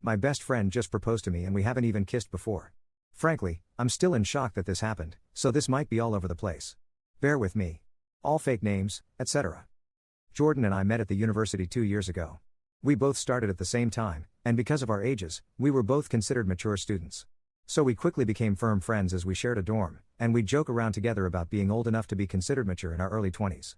My best friend just proposed to me and we haven't even kissed before. Frankly, I'm still in shock that this happened, so this might be all over the place. Bear with me. All fake names, etc. Jordan and I met at the university 2 years ago. We both started at the same time, and because of our ages, we were both considered mature students. So we quickly became firm friends as we shared a dorm, and we'd joke around together about being old enough to be considered mature in our early 20s.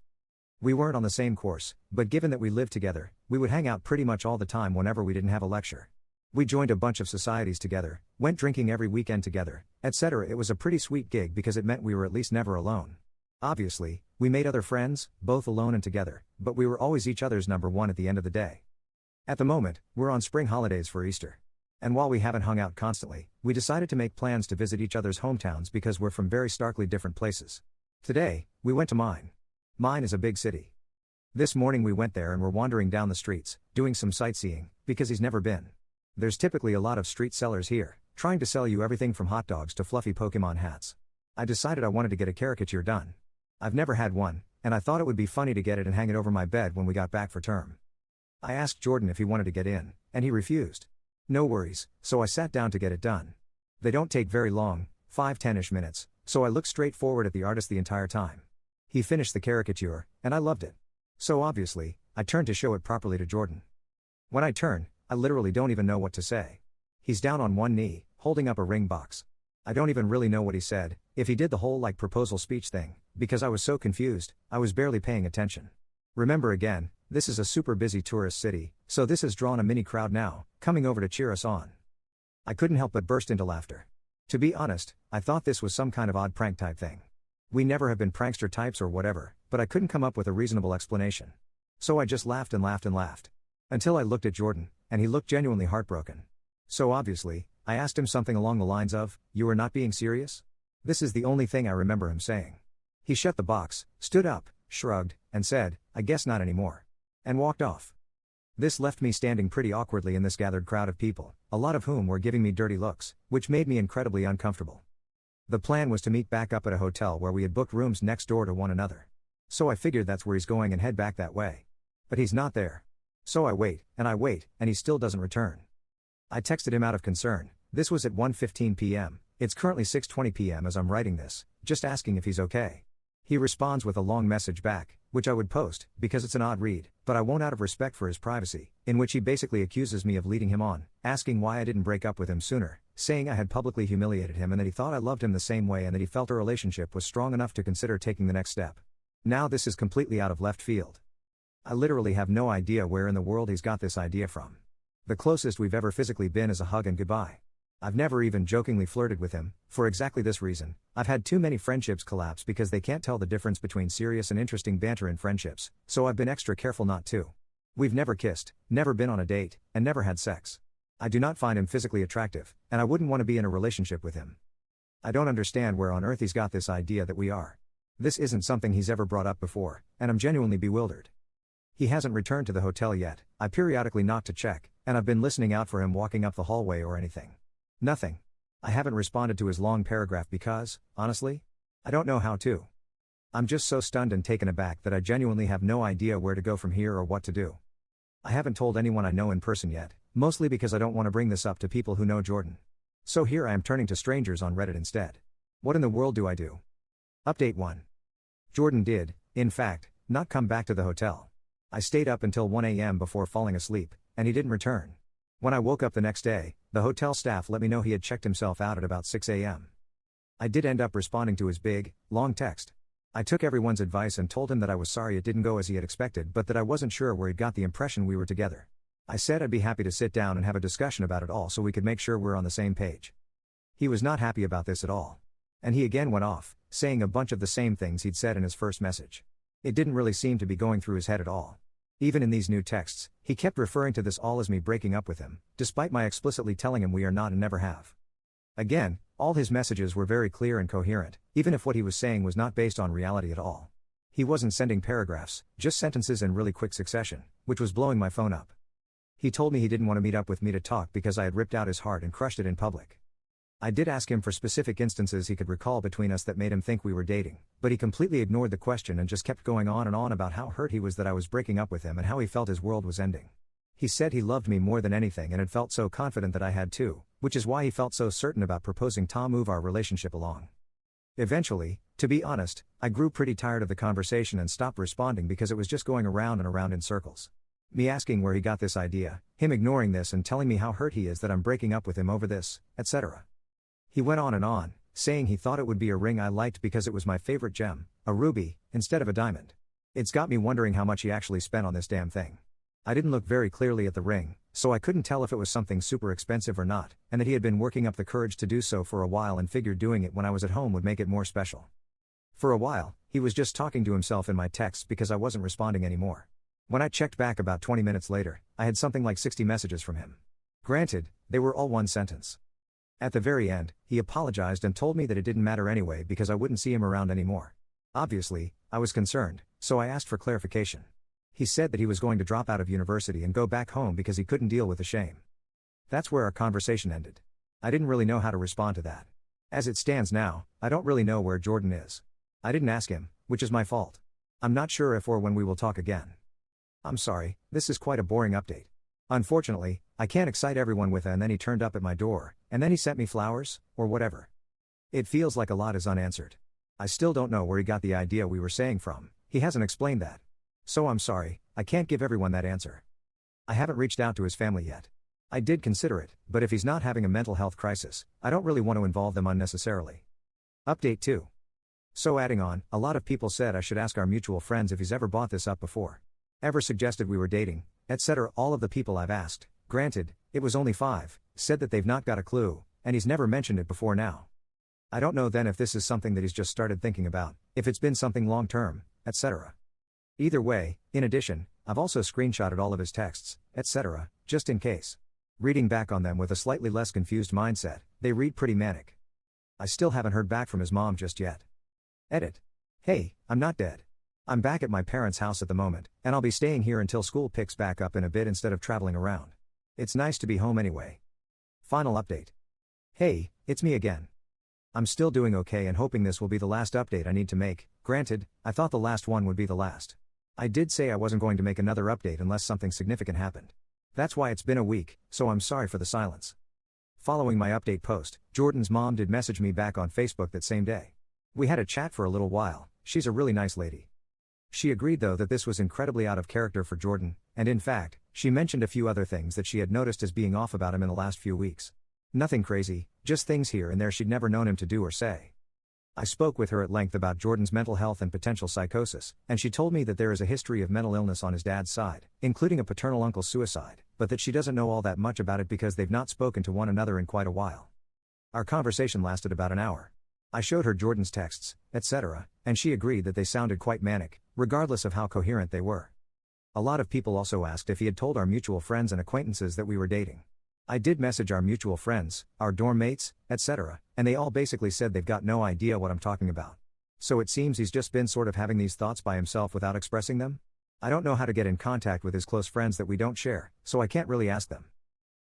We weren't on the same course, but given that we lived together, we would hang out pretty much all the time whenever we didn't have a lecture. We joined a bunch of societies together, went drinking every weekend together, etc. It was a pretty sweet gig because it meant we were at least never alone. Obviously, we made other friends, both alone and together, but we were always each other's number one at the end of the day. At the moment, we're on spring holidays for Easter. And while we haven't hung out constantly, we decided to make plans to visit each other's hometowns because we're from very starkly different places. Today, we went to mine. Mine is a big city. This morning we went there and were wandering down the streets, doing some sightseeing, because he's never been. There's typically a lot of street sellers here, trying to sell you everything from hot dogs to fluffy Pokemon hats. I decided I wanted to get a caricature done. I've never had one, and I thought it would be funny to get it and hang it over my bed when we got back for term. I asked Jordan if he wanted to get in, and he refused. No worries, so I sat down to get it done. They don't take very long, 5-10ish minutes, so I looked straight forward at the artist the entire time. He finished the caricature, and I loved it. So obviously, I turned to show it properly to Jordan. When I turn, I literally don't even know what to say. He's down on one knee, holding up a ring box. I don't even really know what he said, if he did the whole proposal speech thing, because I was so confused, I was barely paying attention. Remember again, this is a super busy tourist city, so this has drawn a mini crowd now, coming over to cheer us on. I couldn't help but burst into laughter. To be honest, I thought this was some kind of odd prank type thing. We never have been prankster types or whatever, but I couldn't come up with a reasonable explanation. So I just laughed and laughed and laughed. Until I looked at Jordan, and he looked genuinely heartbroken. So obviously, I asked him something along the lines of, "You are not being serious?" This is the only thing I remember him saying. He shut the box, stood up, shrugged, and said, "I guess not anymore," and walked off. This left me standing pretty awkwardly in this gathered crowd of people, a lot of whom were giving me dirty looks, which made me incredibly uncomfortable. The plan was to meet back up at a hotel where we had booked rooms next door to one another. So I figured that's where he's going and head back that way. But he's not there. So I wait, and he still doesn't return. I texted him out of concern. This was at 1:15 p.m., it's currently 6:20 p.m. as I'm writing this, just asking if he's okay. He responds with a long message back, which I would post, because it's an odd read, but I won't out of respect for his privacy, in which he basically accuses me of leading him on, asking why I didn't break up with him sooner, saying I had publicly humiliated him and that he thought I loved him the same way and that he felt our relationship was strong enough to consider taking the next step. Now this is completely out of left field. I literally have no idea where in the world he's got this idea from. The closest we've ever physically been is a hug and goodbye. I've never even jokingly flirted with him, for exactly this reason. I've had too many friendships collapse because they can't tell the difference between serious and interesting banter in friendships, so I've been extra careful not to. We've never kissed, never been on a date, and never had sex. I do not find him physically attractive, and I wouldn't want to be in a relationship with him. I don't understand where on earth he's got this idea that we are. This isn't something he's ever brought up before, and I'm genuinely bewildered. He hasn't returned to the hotel yet. I periodically knock to check, and I've been listening out for him walking up the hallway or anything. Nothing. I haven't responded to his long paragraph because, honestly, I don't know how to. I'm just so stunned and taken aback that I genuinely have no idea where to go from here or what to do. I haven't told anyone I know in person yet, mostly because I don't want to bring this up to people who know Jordan. So here I am turning to strangers on Reddit instead. What in the world do I do? Update 1. Jordan did, in fact, not come back to the hotel. I stayed up until 1 a.m. before falling asleep, and he didn't return. When I woke up the next day, the hotel staff let me know he had checked himself out at about 6 a.m. I did end up responding to his big, long text. I took everyone's advice and told him that I was sorry it didn't go as he had expected but that I wasn't sure where he'd got the impression we were together. I said I'd be happy to sit down and have a discussion about it all so we could make sure we're on the same page. He was not happy about this at all. And he again went off, saying a bunch of the same things he'd said in his first message. It didn't really seem to be going through his head at all. Even in these new texts, he kept referring to this all as me breaking up with him, despite my explicitly telling him we are not and never have. Again, all his messages were very clear and coherent, even if what he was saying was not based on reality at all. He wasn't sending paragraphs, just sentences in really quick succession, which was blowing my phone up. He told me he didn't want to meet up with me to talk because I had ripped out his heart and crushed it in public. I did ask him for specific instances he could recall between us that made him think we were dating, but he completely ignored the question and just kept going on and on about how hurt he was that I was breaking up with him and how he felt his world was ending. He said he loved me more than anything and had felt so confident that I had too, which is why he felt so certain about proposing to move our relationship along. Eventually, to be honest, I grew pretty tired of the conversation and stopped responding because it was just going around and around in circles. Me asking where he got this idea, him ignoring this and telling me how hurt he is that I'm breaking up with him over this, etc. He went on, saying he thought it would be a ring I liked because it was my favorite gem, a ruby, instead of a diamond. It's got me wondering how much he actually spent on this damn thing. I didn't look very clearly at the ring, so I couldn't tell if it was something super expensive or not, and that he had been working up the courage to do so for a while and figured doing it when I was at home would make it more special. For a while, he was just talking to himself in my texts because I wasn't responding anymore. When I checked back about 20 minutes later, I had something like 60 messages from him. Granted, they were all one sentence. At the very end, he apologized and told me that it didn't matter anyway because I wouldn't see him around anymore. Obviously, I was concerned, so I asked for clarification. He said that he was going to drop out of university and go back home because he couldn't deal with the shame. That's where our conversation ended. I didn't really know how to respond to that. As it stands now, I don't really know where Jordan is. I didn't ask him, which is my fault. I'm not sure if or when we will talk again. I'm sorry, this is quite a boring update. Unfortunately, I can't excite everyone with and then he turned up at my door, and then he sent me flowers, or whatever. It feels like a lot is unanswered. I still don't know where he got the idea we were saying from, he hasn't explained that. So I'm sorry, I can't give everyone that answer. I haven't reached out to his family yet. I did consider it, but if he's not having a mental health crisis, I don't really want to involve them unnecessarily. Update 2. So adding on, a lot of people said I should ask our mutual friends if he's ever brought this up before. Ever suggested we were dating, etc. All of the people I've asked, granted, it was only 5, said that they've not got a clue, and he's never mentioned it before now. I don't know then if this is something that he's just started thinking about, if it's been something long term, etc. Either way, in addition, I've also screenshotted all of his texts, etc., just in case. Reading back on them with a slightly less confused mindset, they read pretty manic. I still haven't heard back from his mom just yet. Edit. Hey, I'm not dead. I'm back at my parents' house at the moment, and I'll be staying here until school picks back up in a bit instead of traveling around. It's nice to be home anyway. Final update. Hey, it's me again. I'm still doing okay and hoping this will be the last update I need to make. Granted, I thought the last one would be the last. I did say I wasn't going to make another update unless something significant happened. That's why it's been a week, so I'm sorry for the silence. Following my update post, Jordan's mom did message me back on Facebook that same day. We had a chat for a little while, she's a really nice lady. She agreed though that this was incredibly out of character for Jordan, and in fact, she mentioned a few other things that she had noticed as being off about him in the last few weeks. Nothing crazy, just things here and there she'd never known him to do or say. I spoke with her at length about Jordan's mental health and potential psychosis, and she told me that there is a history of mental illness on his dad's side, including a paternal uncle's suicide, but that she doesn't know all that much about it because they've not spoken to one another in quite a while. Our conversation lasted about an hour. I showed her Jordan's texts, etc., and she agreed that they sounded quite manic, regardless of how coherent they were. A lot of people also asked if he had told our mutual friends and acquaintances that we were dating. I did message our mutual friends, our dorm mates, etc., and they all basically said they've got no idea what I'm talking about. So it seems he's just been sort of having these thoughts by himself without expressing them? I don't know how to get in contact with his close friends that we don't share, so I can't really ask them.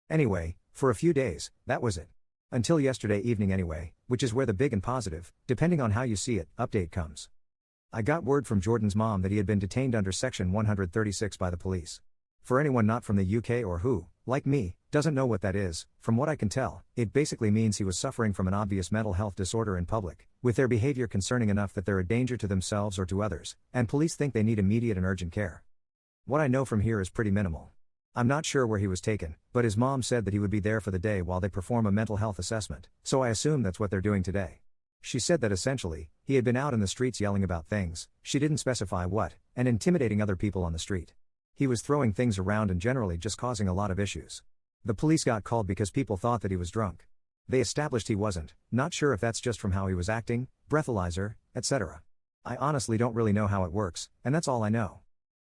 Anyway, for a few days, that was it. Until yesterday evening anyway, which is where the big and positive, depending on how you see it, update comes. I got word from Jordan's mom that he had been detained under Section 136 by the police. For anyone not from the UK or who, like me, doesn't know what that is, from what I can tell, it basically means he was suffering from an obvious mental health disorder in public, with their behavior concerning enough that they're a danger to themselves or to others, and police think they need immediate and urgent care. What I know from here is pretty minimal. I'm not sure where he was taken, but his mom said that he would be there for the day while they perform a mental health assessment, so I assume that's what they're doing today. She said that essentially, he had been out in the streets yelling about things, she didn't specify what, and intimidating other people on the street. He was throwing things around and generally just causing a lot of issues. The police got called because people thought that he was drunk. They established he wasn't, not sure if that's just from how he was acting, breathalyzer, etc. I honestly don't really know how it works, and that's all I know.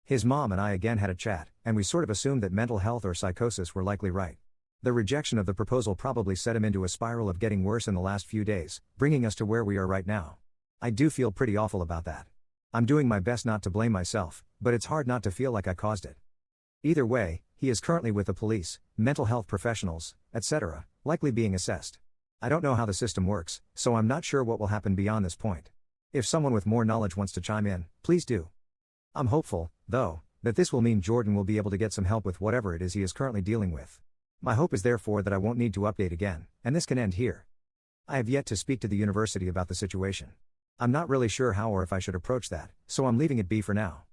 His mom and I again had a chat, and we sort of assumed that mental health or psychosis were likely right. The rejection of the proposal probably set him into a spiral of getting worse in the last few days, bringing us to where we are right now. I do feel pretty awful about that. I'm doing my best not to blame myself, but it's hard not to feel like I caused it. Either way, he is currently with the police, mental health professionals, etc., likely being assessed. I don't know how the system works, so I'm not sure what will happen beyond this point. If someone with more knowledge wants to chime in, please do. I'm hopeful, though, that this will mean Jordan will be able to get some help with whatever it is he is currently dealing with. My hope is therefore that I won't need to update again, and this can end here. I have yet to speak to the university about the situation. I'm not really sure how or if I should approach that, so I'm leaving it be for now.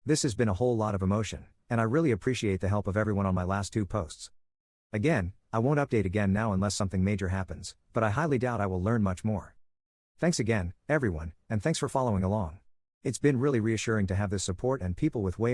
This has been a whole lot of emotion, and I really appreciate the help of everyone on my last 2 posts. Again, I won't update again now unless something major happens, but I highly doubt I will learn much more. Thanks again, everyone, and thanks for following along. It's been really reassuring to have this support and people with way